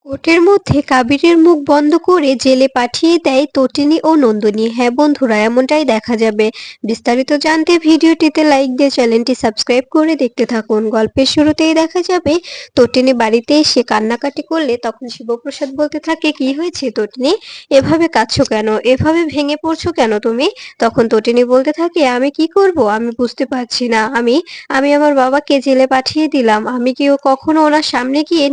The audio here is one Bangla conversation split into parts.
কোর্টের মধ্যে কাবিরের মুখ বন্ধ করে জেলে পাঠিয়ে দেয় তটিনী ও নন্দিনী। হ্যাঁ বন্ধুরা, এমনটাই দেখা যাবে। বিস্তারিত জানতে ভিডিওটিতে লাইক দিয়ে চ্যানেলটি সাবস্ক্রাইব করে দেখতে থাকুন। গল্পের শুরুতেই দেখা যাবে তটিনী বাড়িতে এসে কান্নাকাটি করলে তখন শিবপ্রসাদ বলতে থাকে, কি হয়েছে তটিনী, এভাবে কাঁদছো কেন, এভাবে ভেঙে পড়ছো কেন তুমি? তখন তটিনী বলতে থাকে, আমি কি করব, আমি বুঝতে পারছি না। আমি আমি আমার বাবাকে জেলে পাঠিয়ে দিলাম। আমি কি কখনো ওনার সামনে গিয়ে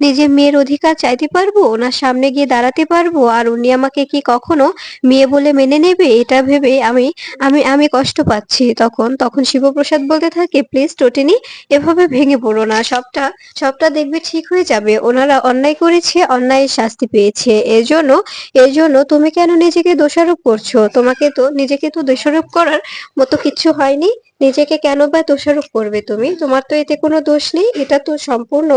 নিজের মেয়ের অধিকার চাইতে পারবো, ওনার সামনে গিয়ে দাঁড়াতে পারবো? আর উনি আমাকে কি কখনো মেয়ে বলে মেনে নেবে? এটা ভেবে আমি আমি আমি কষ্ট পাচ্ছি। তখন তখন শিবপ্রসাদ বলতে থাকে, প্লিজ টোটেনি, এভাবে ভেঙে পড়ো না। সবটা সবটা দেখবে ঠিক হয়ে যাবে। ওনারা অন্যায় করেছে, অন্যায়ের শাস্তি পেয়েছে। এর জন্য তুমি কেন নিজেকে দোষারোপ করছো? নিজেকে তো দোষারোপ করার মতো কিচ্ছু হয়নি। নিজেকে কেন বা দোষারোপ করবে তুমি? তোমার তো এতে কোনো দোষ নেই। এটা তো সম্পূর্ণ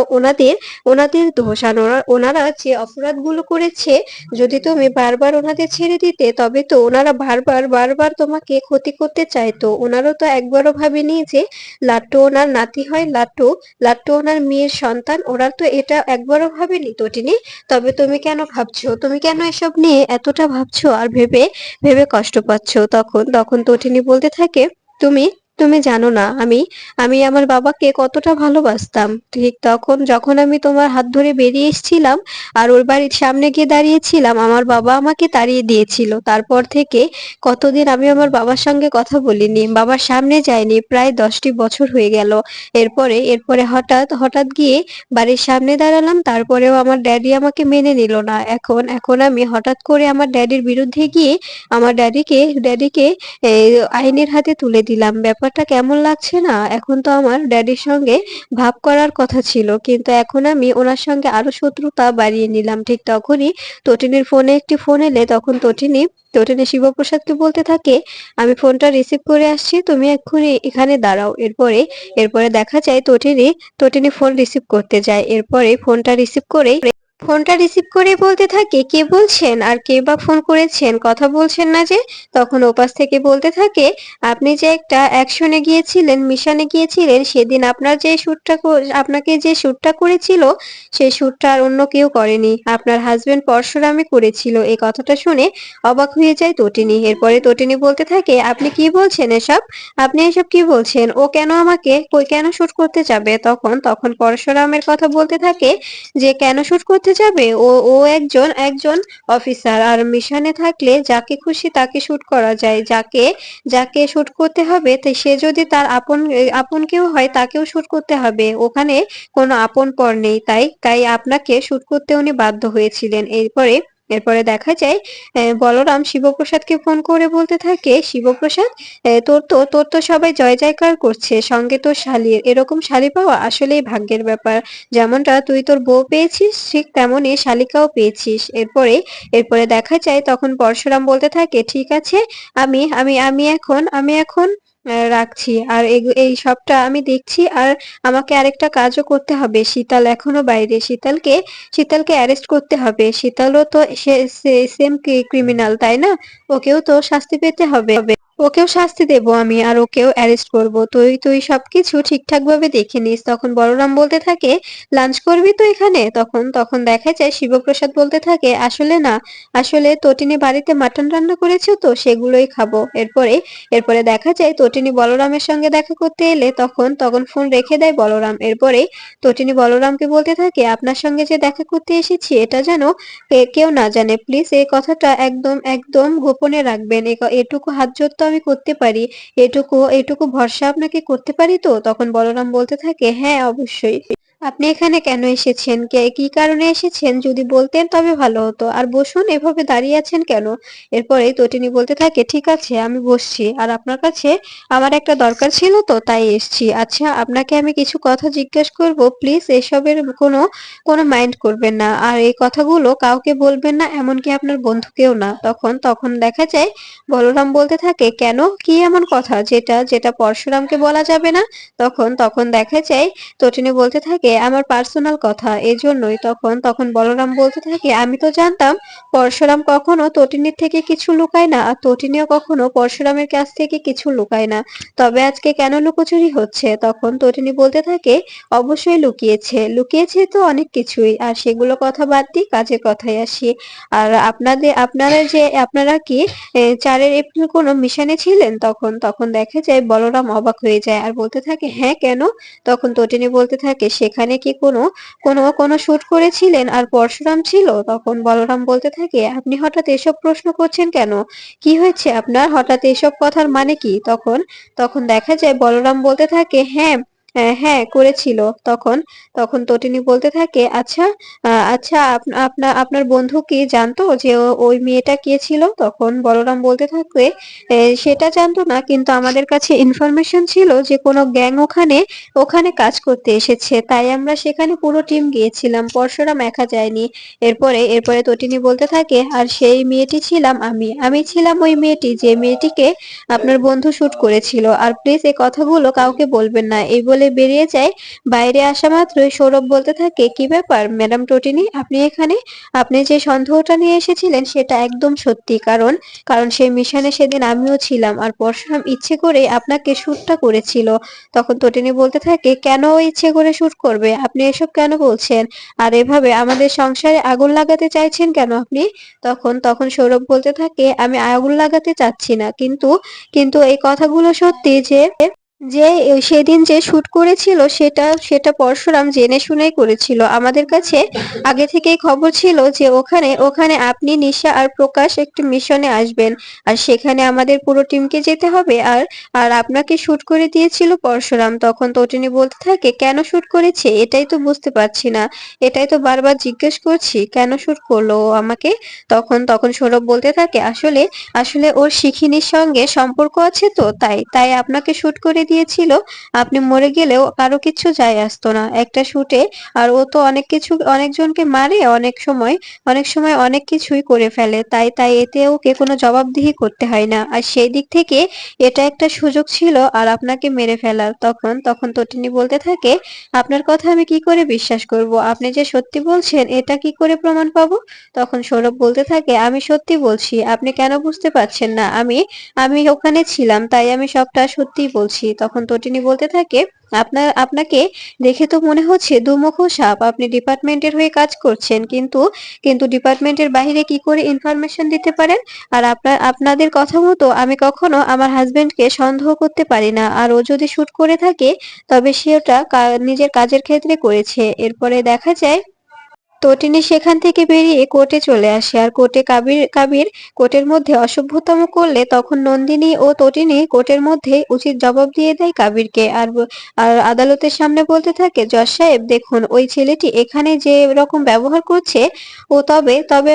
ওনাদের দোষ। আর ওনারা যে অপরাধগুলো করেছে, যদি তুমি বারবার ওনাদের ছেড়ে দিতে, তবে তো ওনারা বারবার বারবার তোমাকে ক্ষতি করতে চাইতো। ওনারও তো একবারও ভাবেনি যে লাট্টু ওনার নাতি হয়, লাট্টু লাট্টু ওনার মেয়ের সন্তান। ওরা তো এটা একবারও ভাবেনি তটিনী। তবে তুমি কেন ভাবছো? তুমি কেন এসব নিয়ে এতটা ভাবছো আর ভেবে ভেবে কষ্ট পাচ্ছো? তখন তখন তটিনী বলতে থাকে, তুমি তুমি জানো না আমি আমি আমার বাবাকে কতটা ভালোবাসতাম। ঠিক তখন যখন আমি তোমার হাত ধরে বেরিয়ে এসেছিলাম আর ওর বাড়ির সামনে গিয়ে দাঁড়িয়েছিলাম, আমার বাবা আমাকে তাড়িয়ে দিয়েছিল। তারপর থেকে কতদিন আমি আমার বাবার সঙ্গে কথা বলিনি, বাবার সামনে যাইনি, প্রায় 10টি বছর হয়ে গেল। এরপরে এরপরে হঠাৎ হঠাৎ গিয়ে বাড়ির সামনে দাঁড়ালাম, তারপরেও আমার ড্যাডি আমাকে মেনে নিল না। এখন আমি হঠাৎ করে আমার ড্যাডির বিরুদ্ধে গিয়ে আমার ড্যাডিকে আইনের হাতে তুলে দিলাম। ব্যাপারটা কেমন লাগছে না? এখন তো আমার ড্যাডির সঙ্গে ভাব করার কথা ছিল, কিন্তু এখন আমি ওনার সঙ্গে আরো শত্রুতা বাড়িয়ে নিলাম। ঠিক তখনই তটিনীর ফোনে একটি ফোন এলে তখন তটিনী শিবপ্রসাদকে বলতে থাকে, আমি ফোনটা রিসিভ করে আসছি, তুমি এক্ষুনি এখানে দাঁড়াও। এরপরে দেখা যায় তটিনী ফোন রিসিভ করতে যায়। এরপরে ফোনটা রিসিভ করে বলতে থাকে, কে বলছেন আর কে বা ফোন করেছেন, কথা বলছেন না যে? তখন ওপাশ থেকে বলতে থাকে, আপনি যে একটা অ্যাকশনে গিয়েছিলেন, মিশনে গিয়েছিলেন, সেদিন আপনাকে যে শ্যুটটা করেছিল, সেই শ্যুটটা আর অন্য কেউ করেনি, আপনার হাজবেন্ড পরশুরামই করেছিল। এই কথাটা শুনে অবাক হয়ে যায় তটিনী। এরপরে তটিনী বলতে থাকে, আপনি কি বলছেন এসব? আপনি এসব কি বলছেন? ও কেন আমাকে কেন শ্যুট করতে যাবে? তখন তখন পরশুরামের কথা বলতে থাকে, যে কেন শুট করতে যাবে? ও ও একজন একজন অফিসার, আর মিশনে থাকলে যাকে খুশি তাকে শুট করা যায়। যাকে যাকে শুট করতে হবে, তাই সে যদি তার আপন কেউ হয়, তাকেও শুট করতে হবে। ওখানে কোনো আপন পর নেই। তাই তাই আপনাকে শুট করতে উনি বাধ্য হয়েছিলেন। এরপরে দেখা যায় বলরাম শিবপ্রসাদকে ফোন করে বলতে থাকে, শিবপ্রসাদ, তোর তো সবাই জয় জয়কার করছে, সঙ্গে তোর শালির। এরকম শালি পাওয়া আসলেই ভাগ্যের ব্যাপার। যেমনটা তুই তোর বউ পেয়েছিস, ঠিক তেমনই শালিকাও পেয়েছিস। এরপরে দেখা যায় তখন পরশুরাম বলতে থাকে, ঠিক আছে, আমি এখন রাখছি। আর এই সবটা আমি দেখছি। আর আমাকে আরেকটা কাজও করতে হবে। শীতল এখনো বাইরে। শীতলকে অ্যারেস্ট করতে হবে। শীতলও তো সেম ক্রিমিনাল, তাই না? ওকেও তো শাস্তি পেতে হবে। ওকেও শাস্তি দেব আমি, আর ওকেও অ্যারেস্ট করব। তুই তুই সবকিছু ঠিকঠাক ভাবে দেখে নিস। তখন বলরাম বলতে থাকে, লাঞ্চ করবি তো এখানে? তখন তখন দেখা যায় শিবপ্রসাদ বলতে থাকে, আসলে না, আসলে তটিনী বাড়িতে মাটন রান্না করেছে, তো সেগুলোই খাবো। এরপরে দেখা যায় তটিনী বলরামের সঙ্গে দেখা করতে এলে তখন তখন ফোন রেখে দেয় বলরাম। এরপরে তটিনী বলরামকে বলতে থাকে, আপনার সঙ্গে যে দেখা করতে এসেছি, এটা যেন কেউ না জানে, প্লিজ। এই কথাটা একদম একদম গোপনে রাখবেন। এটুকু হাত জোর তো আমি করতে পারি, এটুকু ভরসা আপনাকে করতে পারি তো? তখন বলরাম বলতে থাকে, হ্যাঁ অবশ্যই। আপনি এখানে কেন এসেছেন, কি কারণে এসেছেন, যদি বলতেন তবে ভালো হতো। আর বসুন, এভাবে দাঁড়িয়ে আছেন কেন? এরপরে তটিনী বলতে থাকে, ঠিক আছে আমি বসছি, আর আপনার কাছে আমার একটা দরকার ছিল, তো তাই এসেছি। আচ্ছা, আপনাকে আমি কিছু কথা জিজ্ঞেস করব, প্লিজ এসবের কোনো কোনো মাইন্ড করবেন না। আর এই কথাগুলো কাউকে বলবেন না, এমনকি আপনার বন্ধুকেও না। তখন তখন দেখা যায় বলরাম বলতে থাকে, কেন, কি এমন কথা যেটা যেটা পরশুরামকে বলা যাবে না? তখন তখন দেখা যায় তটিনী বলতে থাকে, আমার পার্সোনাল কথা, এজন্যই। তখন তখন বলরাম বলতে থাকে, আমি তো জানতাম পরশুরাম কখনো তটিনীর থেকে কিছু লুকায় না, আর তটিনীও কখনো পরশুরামের কাছ থেকে কিছু লুকায় না। তবে আজকে কেন লুকোচুরি হচ্ছে? তখন তটিনী বলতে থাকে, অবশ্যই লুকিয়েছে, লুকিয়েছে তো অনেক কিছুই। আর সেগুলো কথা বাদ দিয়ে কাজের কথায় আসি। আর আপনারা কি 4 এপ্রিল কোনো মিশনে ছিলেন? তখন তখন দেখা যায় বলরাম অবাক হয়ে যায় আর বলতে থাকে, হ্যাঁ কেন? তখন তটিনী বলতে থাকে, সেখানে কি কোনো শুট করেছিলেন আর পরশুরাম ছিল? তখন বলরাম বলতে থাকে, আপনি হঠাৎ এসব প্রশ্ন করছেন কেন? কি হয়েছে আপনার? হঠাৎ এসব কথার মানে কি? তখন তখন দেখা যায় বলরাম বলতে থাকে, হ্যাঁ হ্যাঁ করেছিল। তখন তখন তটিনী বলতে থাকে, আচ্ছা আচ্ছা আপনার বন্ধু কি জানতো যে ওই মেয়েটা কে ছিল? তখন বলরাম বলতে থাকে, সেটা জানতো না, কিন্তু আমাদের কাছে ইনফরমেশন ছিল যে কোনো গ্যাং ওখানে ওখানে কাজ করতে এসেছে, তাই আমরা সেখানে পুরো টিম গিয়েছিলাম, পরশুরাম একা যায়নি। এরপরে তটিনী বলতে থাকে, আর সেই মেয়েটি ছিলাম আমি ছিলাম ওই মেয়েটি যে মেয়েটিকে আপনার বন্ধু শুট করেছিল। আর প্লিজ এই কথাগুলো কাউকে বলবেন না, এই বলে বেরিয়ে যায়। বাইরে আসা মাত্রই সৌরভ বলতে থাকে, কি ব্যাপার ম্যাডাম তটিনী, আপনি এখানে? আপনি যে সন্দেহটা নিয়ে এসেছিলেন সেটা একদম সত্যি, কারণ কারণ সেই মিশনে সেদিন আমিও ছিলাম, আর পরশুরাম ইচ্ছে করে আপনাকে শুটটা করেছিল। তখন তটিনী বলতে থাকে, কেন ও ইচ্ছে করে শুট করবে? আপনি এসব কেন বলছেন? আর এভাবে আমাদের সংসারে আগুন লাগাতে চাইছেন কেন আপনি? তখন তখন সৌরভ বলতে থাকে, আমি আগুন লাগাতে চাচ্ছি না, কিন্তু কিন্তু এই কথাগুলো সত্যি যে যে সেদিন যে শুট করেছিল সেটা সেটা পরশুরাম জেনে শুনেই করেছিল। আমাদের কাছে আগে থেকেই খবর ছিল যে ওখানে ওখানে আপনি, নিশা আর প্রকাশ একটি মিশনে আসবেন, আর সেখানে আমাদের পুরো টিমকে যেতে হবে। আর আর আপনাকে শুট করে দিয়েছিল পরশুরাম। তখন তটিনী বলতে থাকে, কেন শুট করেছে এটাই তো বুঝতে পারছি না, এটাই তো বারবার জিজ্ঞেস করছি, কেন শুট করলো ও আমাকে? তখন তখন সৌরভ বলতে থাকে, আসলে আসলে ওর শিখিনীর সঙ্গে সম্পর্ক আছে, তো তাই তাই আপনাকে শুট করে দিয়েছিল। আপনি মরে গেলেও কারো কিচ্ছু যায় আসতো না একটা শুটে। আর ও তো অনেকজনকে মারে, অনেক সময় অনেক কিছুই করে ফেলে, তাই তাই এতে ওকে কোনো জবাবদিহি করতে হয় না। আর সেই দিক থেকে এটা একটা সুযোগ ছিল আর আপনাকে মেরে ফেলার। তখন তখন তটিনী বলতে থাকে, আপনার কথা আমি কি করে বিশ্বাস করব? আপনি যে সত্যি বলছেন এটা কি করে প্রমাণ পাবো? তখন সৌরভ বলতে থাকে, আমি সত্যি বলছি, আপনি কেন বুঝতে পারছেন না? আমি আমি ওখানে ছিলাম, তাই আমি সবটা সত্যিই বলছি। তখন তটিনী বলতে থাকে, আপনাকে দেখে তো মনে হচ্ছে দুমুখো সাপ, আপনি ডিপার্টমেন্টের হয়ে কাজ করছেন, কিন্তু কিন্তু ডিপার্টমেন্টের বাইরে কি করে ইনফরমেশন দিতে পারেন? আর আপনাদের কথা মতো আমি কখনো আমার হাজবেন্ডকে সন্দেহ করতে পারি না, আর ও যদি শুট করে থাকে তবে সে ওটা নিজের কাজের ক্ষেত্রে করেছে। এরপরে দেখা যায় তটিনী সেখান থেকে বেরিয়ে কোর্টে চলে আসে, আর কোর্টে কাবির কোর্টের মধ্যে অসভ্যতম করলে তখন নন্দিনী ও তটিনী কোর্টের মধ্যে উচিত জবাব দিয়ে দেয় কাবিরকে। আর আদালতের সামনে বলতে থাকে, জজ সাহেব দেখুন, ওই ছেলেটি এখানে যে রকম ব্যবহার করছে, ও তবে তবে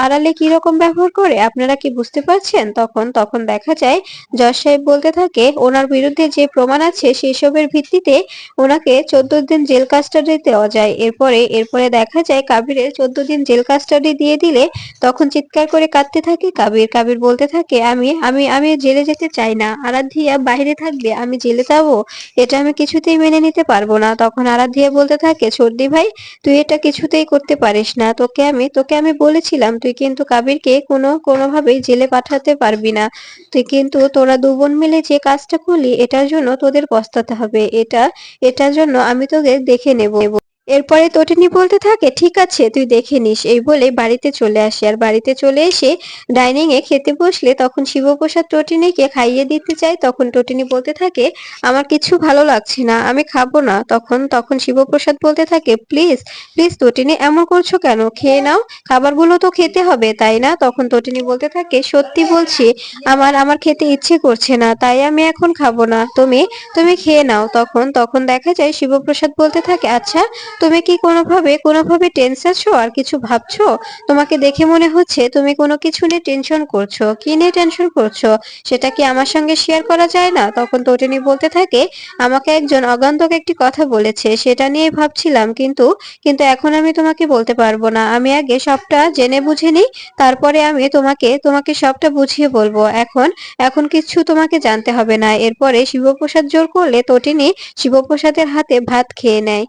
আড়ালে কি রকম ব্যবহার করে আপনারা কি বুঝতে পারছেন? তখন তখন দেখা যায় জজ সাহেব বলতে থাকে, ওনার বিরুদ্ধে যে প্রমাণ আছে সেসবের ভিত্তিতে ওনাকে 14 দিন জেল কাস্টাডি দেওয়া যায়। এরপরে দেখা যায় কাবিরের 14 দিন জেল কাস্টাডি দিয়ে দিলে তখন চিৎকার করে কাঁদতে থাকে কাবির। কাবির বলতে থাকে, আমি আমি আমি জেলে যেতে চাই না, আরাধ্যিয়া বাইরে থাকবে, আমি জেলে যাবো? এটা আমি কিছুতেই মেনে নিতে পারবো না। তখন আরাধ্যিয়া বলতে থাকে, সর্দি ভাই, তুই এটা কিছুতেই করতে পারিস না, তোকে আমি বলেছিলাম তুই কিন্তু কাবিরকে কোনোভাবেই জেলে পাঠাতে পারবি না। তোরা 2 বোন মিলে যে কাজটা করলি এটার জন্য তোদের পস্তাতে হবে। এটার জন্য আমি তোকে দেখে নেব। এরপরে তটিনী বলতে থাকে, ঠিক আছে তুই দেখে নিস, এই বলে বাড়িতে চলে আসে। আর বাড়িতে চলে এসে ডাইনিং এ খেতে বসলে তখন শিবপ্রসাদ তটিনীকে খাইয়ে দিতে চায়। তখন তটিনী বলতে থাকে, আমার কিছু ভালো লাগছে না, আমি খাবো না। তখন তখন শিবপ্রসাদ বলতে থাকে, প্লিজ প্লিজ তটিনী, এমন করছো কেন? খেয়ে নাও, খাবারগুলো তো খেতে হবে তাই না? তখন তটিনী বলতে থাকে, সত্যি বলছি, আমার খেতে ইচ্ছে করছে না, তাই আমি এখন খাবো না, তুমি তুমি খেয়ে নাও। তখন তখন দেখা যায় শিবপ্রসাদ বলতে থাকে, আচ্ছা তুমি কি কোনোভাবে টেন্স আছো আর কিছু ভাবছো? তোমাকে দেখে মনে হচ্ছে তুমি কোনো কিছু নিয়ে টেনশন করছো। কি নিয়ে টেনশন করছো সেটা কি আমার সঙ্গে শেয়ার করা যায় না? তখন তটিনী বলতে থাকে, আমাকে একজন অগন্তুক একটি কথা বলেছে, সেটা নিয়েই ভাবছিলাম, কিন্তু কিন্তু এখন আমি তোমাকে বলতে পারবো না, আমি আগে সবটা জেনে বুঝে নিই, তারপরে আমি তোমাকে সবটা বুঝিয়ে বলবো। এখন এখন কিছু তোমাকে জানতে হবে না। এরপরে শিবপ্রসাদ জোর করলে তটিনী শিবপ্রসাদের হাতে ভাত খেয়ে নেয়।